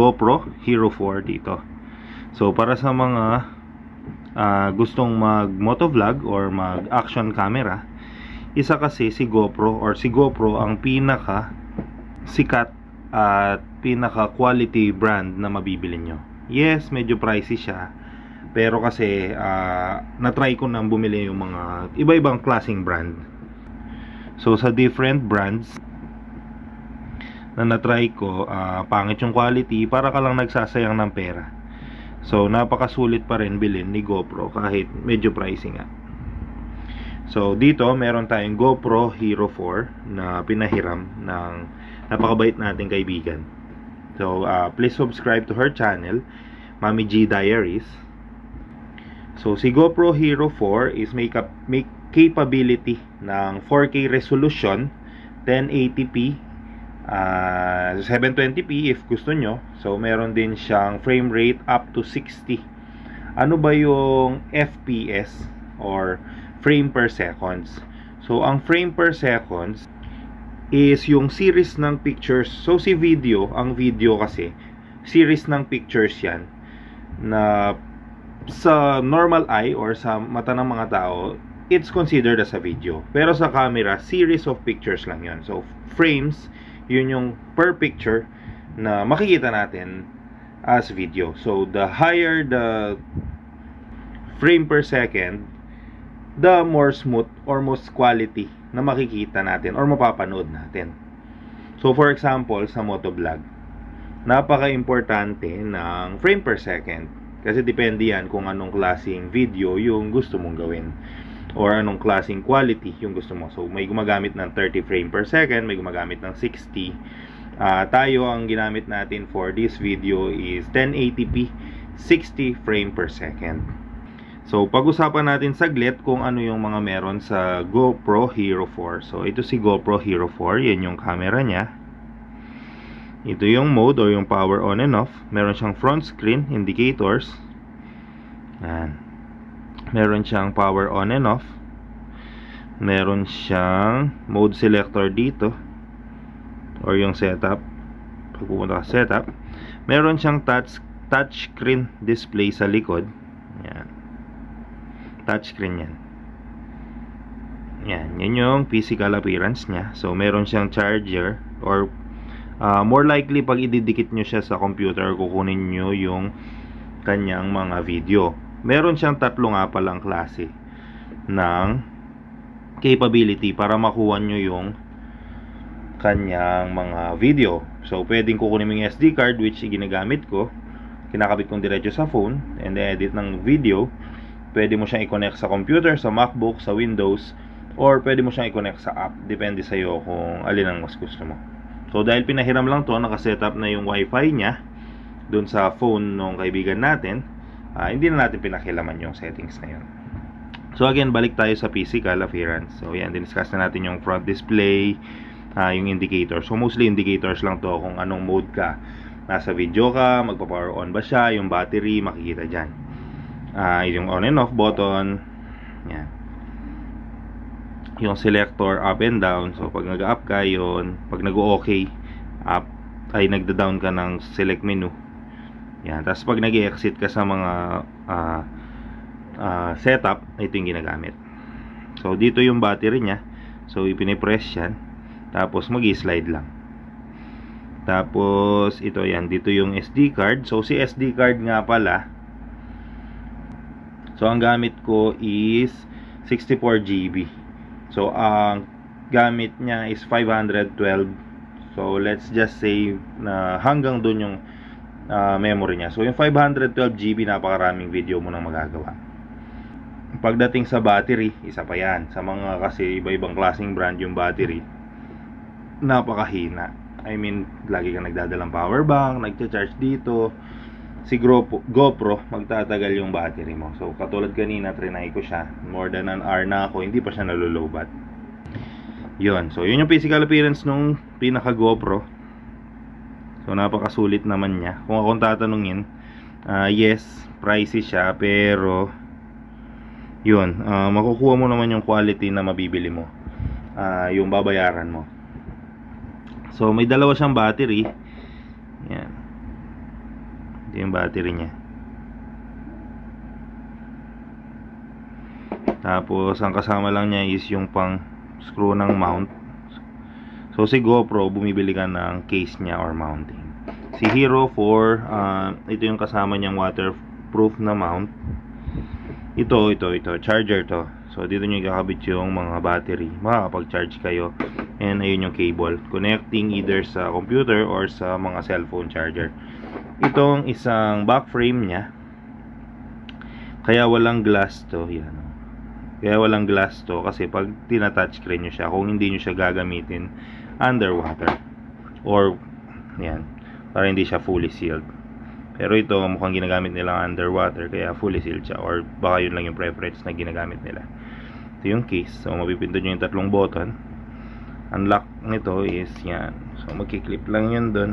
GoPro Hero 4 dito. So para sa mga gustong mag motovlog or mag action camera, isa kasi si GoPro ang pinaka sikat at pinaka quality brand na mabibili nyo. Yes, medyo pricey siya, pero kasi na-try ko nang bumili yung mga iba-ibang klaseng brand. So sa different brands na na-try ko, pangit yung quality, para ka lang nagsasayang ng pera. So napakasulit pa rin bilhin ni GoPro kahit medyo pricey nga. So dito meron tayong GoPro Hero 4 na pinahiram ng napakabait nating kaibigan. So please subscribe to her channel, Mami G Diaries. So si GoPro Hero 4 is may capability ng 4K resolution, 1080p, 720p if gusto nyo. So meron din siyang frame rate up to 60. Ano ba yung FPS or frame per seconds? So ang frame per seconds is yung series ng pictures. So si video, ang video kasi series ng pictures yan na sa normal eye or sa mata ng mga tao, it's considered as a video. Pero sa camera, series of pictures lang yun. So frames, yun yung per picture na makikita natin as video. So the higher the frame per second, the more smooth or most quality na makikita natin or mapapanood natin. So for example, sa motovlog, napaka-importante ng frame per second kasi depende yan kung anong klaseng video yung gusto mong gawin or anong klaseng quality yung gusto mo. So may gumagamit ng 30 frame per second, may gumagamit ng 60. Tayo ang ginamit natin for this video is 1080p 60 frame per second. So pag-usapan natin saglit kung ano yung mga meron sa GoPro Hero 4. So ito si GoPro Hero 4, yan yung camera niya. Ito yung mode or yung power on and off. Meron siyang front screen indicators. Yan. Meron siyang power on and off. Meron siyang mode selector dito or yung setup. Pag pumunta ka setup, meron siyang touch screen display sa likod. Yan. Touch screen yan. Yan yung physical appearance niya. So meron siyang charger or more likely pag ididikit nyo siya sa computer, kukunin nyo yung kanyang mga video. Meron siyang tatlo nga palang klase ng capability para makuha nyo yung kanyang mga video. So pwedeng kukunin mo yung SD card, which ginagamit ko, kinakabit kong diretso sa phone and edit ng video. Pwede mo siyang i-connect sa computer, sa MacBook, sa Windows, or pwede mo siyang i-connect sa app. Depende sa iyo kung alin ang mas gusto mo. So dahil pinahiram lang to, nakasetup na yung wifi niya dun sa phone ng kaibigan natin, hindi na natin pinakilaman yung settings na yun. So again, balik tayo sa physical appearance. So yan, discuss na natin yung front display, yung indicator. So mostly indicators lang to kung anong mode ka. Nasa video ka, magpa-power on ba siya, yung battery, makikita dyan. Yung on and off button, yan. Yung selector up and down. So pag nag-up ka yun, pag nag-okay, up, ay nagda-down ka ng select menu. Yan. Tapos pag nag-exit ka sa mga setup, ito yung ginagamit. So dito yung battery nya. So ipinipress yan. Tapos mag-slide lang. Tapos ito yan, dito yung SD card. So si SD card nga pala, so ang gamit ko is 64GB. So ang gamit niya is 512. So let's just say na hanggang dun yung memory niya. So yung 512GB, napakaraming video mo nang magagawa. Pagdating sa battery, isa pa yan. Sa mga kasi iba-ibang klaseng brand yung battery, napakahina. I mean, lagi kang nagdadalang power bank, nagcha-charge dito. Si GoPro, magtatagal yung battery mo. So katulad kanina, trinay ko siya, more than an hour na ako, hindi pa siya nalolobat. Yun, so yun yung physical appearance nung pinaka GoPro. So napakasulit naman niya. Kung akong tatanungin, yes, pricey siya, pero yun, makukuha mo naman yung quality na mabibili mo, yung babayaran mo. So may dalawa siyang battery. Yan. Ito yung battery niya. Tapos ang kasama lang niya is yung pang screw ng mount. So si GoPro, bumibili ka ng case niya or mounting. Si Hero 4, ito yung kasama niyang waterproof na mount. Ito, charger to. So dito nyo ikakabit yung mga battery. Makakapag-charge kayo. And ayun yung cable. Connecting either sa computer or sa mga cellphone charger. Itong isang back frame niya. Kaya walang glass to. Yan. Kaya walang glass to kasi pag tina-touchscreen nyo siya, kung hindi nyo siya gagamitin underwater or yan, para hindi siya fully sealed. Pero ito mukhang ginagamit nila underwater kaya fully sealed siya, or baka yun lang yung preference na ginagamit nila. Ito yung case. So mapipindot nyo yung tatlong button. Unlock nito is yan. So magki-clip lang yun dun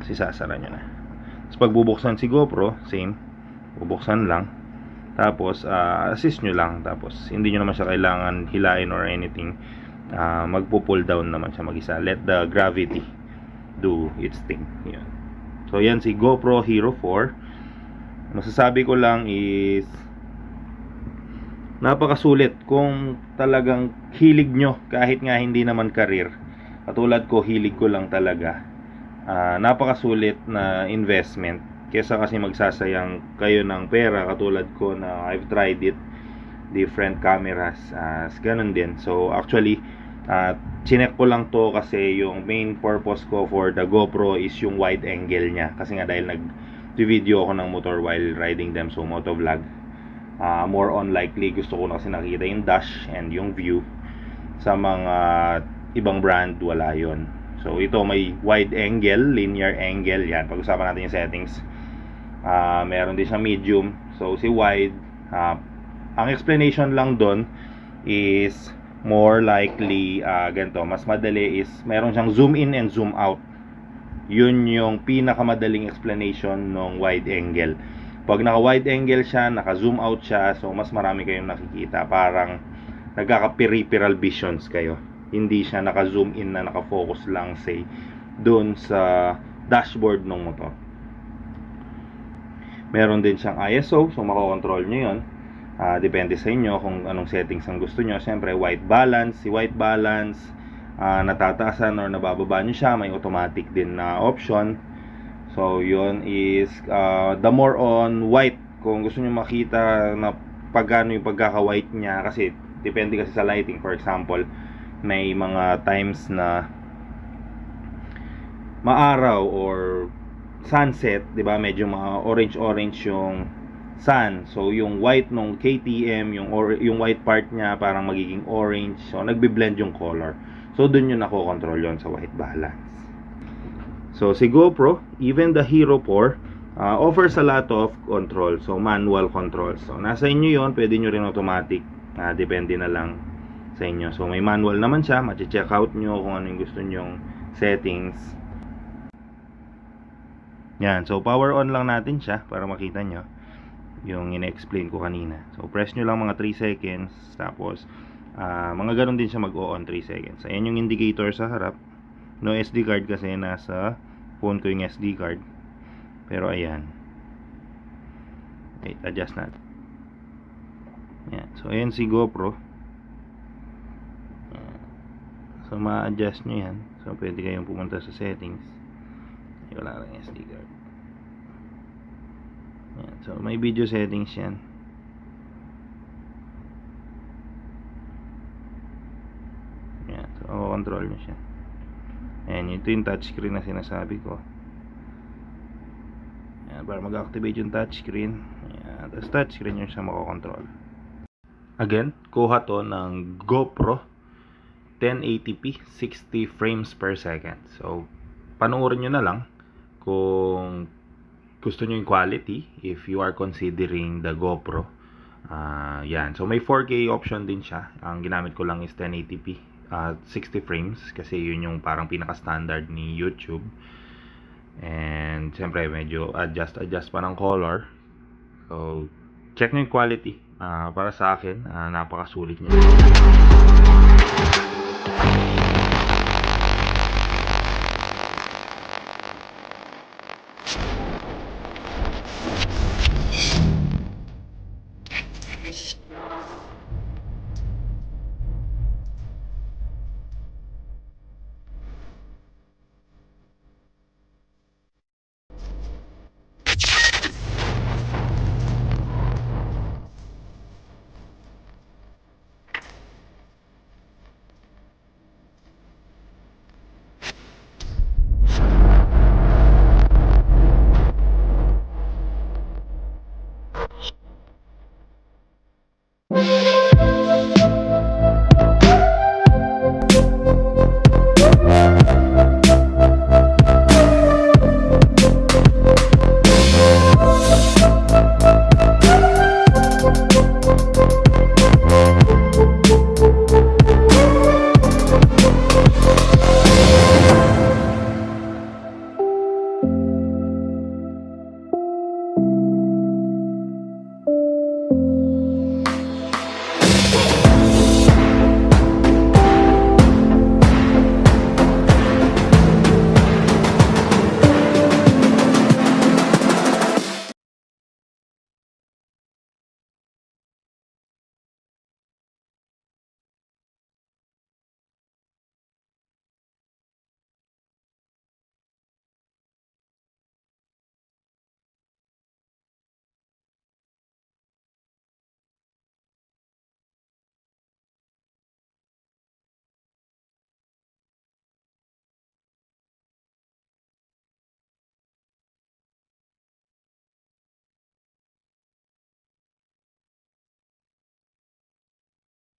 kasi sasara nyo na. Tapos pag bubuksan si GoPro, same, bubuksan lang. Tapos assist nyo lang. Tapos hindi nyo naman siya kailangan hilain or anything. Magpo-pull down naman siya mag-isa. Let the gravity do its thing. Yan. So yan si GoPro Hero 4. Masasabi ko lang is napakasulit kung talagang hilig nyo, kahit nga hindi naman career. Katulad ko, hilig ko lang talaga. Napakasulit na investment kesa kasi magsasayang kayo ng pera katulad ko na I've tried it, different cameras, ganun din. So actually chinek ko lang to kasi yung main purpose ko for the GoPro is yung wide angle niya, kasi nga dahil nag-video ako ng motor while riding them, so motovlog. More on likely gusto ko na kasi nakita yung dash and yung view. Sa mga ibang brand wala yon. So ito may wide angle, linear angle, yan pag-usapan natin yung settings. Meron din siya medium. So si wide, ang explanation lang doon is more likely ganito, mas madali is meron siyang zoom in and zoom out. Yun yung pinakamadaling explanation ng wide angle. Pag naka wide angle siya, naka zoom out siya, so mas marami kayong nakikita, parang nagkaka-peripheral visions kayo. Hindi siya naka zoom in na naka-focus lang say doon sa dashboard ng motor. Meron din siyang ISO, so makokontrol nyo yun. Depende sa inyo kung anong settings ang gusto nyo. Siyempre white balance, si white balance, natataasan or nabababa nyo siya, may automatic din na option. So yun is the more on white, kung gusto nyo makita na pagano yung pagkaka-white niya, kasi depende kasi sa lighting. For example, may mga times na maaraw or sunset, 'di ba? Medyo orange yung sun. So yung white nung KTM, yung white part niya parang magiging orange. So nagbi-blend yung color. So doon yung nako-control yon sa white balance. So si GoPro, even the Hero 4, offers a lot of control. So manual control. So nasa inyo yon, pwede nyo rin automatic. Depende na lang sa inyo. So may manual naman siya, ma-check out nyo kung ano yung gusto nyong settings. Yan, so power on lang natin siya para makita nyo yung ina-explain ko kanina. So press nyo lang mga 3 seconds, tapos mga ganun din siya mag-on 3 seconds. Ayan yung indicator sa harap. No SD card kasi nasa phone ko yung SD card. Pero ayan. Wait, adjust natin. Yan, so ayan si GoPro. So ma-adjust nyo yan. So pwede kayong pumunta sa settings. Wala lang SD card. Yan. So may video settings yan. Yan. So control nyo siya. Ayan, ito yung touchscreen na sinasabi ko. Yan, para mag-activate yung touchscreen. Yan, tapos touchscreen yung siya makakontrol. Again, kuha to ng GoPro 1080p 60 frames per second. So panoorin nyo na lang kung gusto nyo yung quality if you are considering the GoPro. Yan. So may 4K option din siya. Ang ginamit ko lang is 1080p 60 frames kasi yun yung parang pinaka-standard ni YouTube. And siyempre medyo adjust pa ng color. So check nyo yung quality. Para sa akin, napakasulit niya.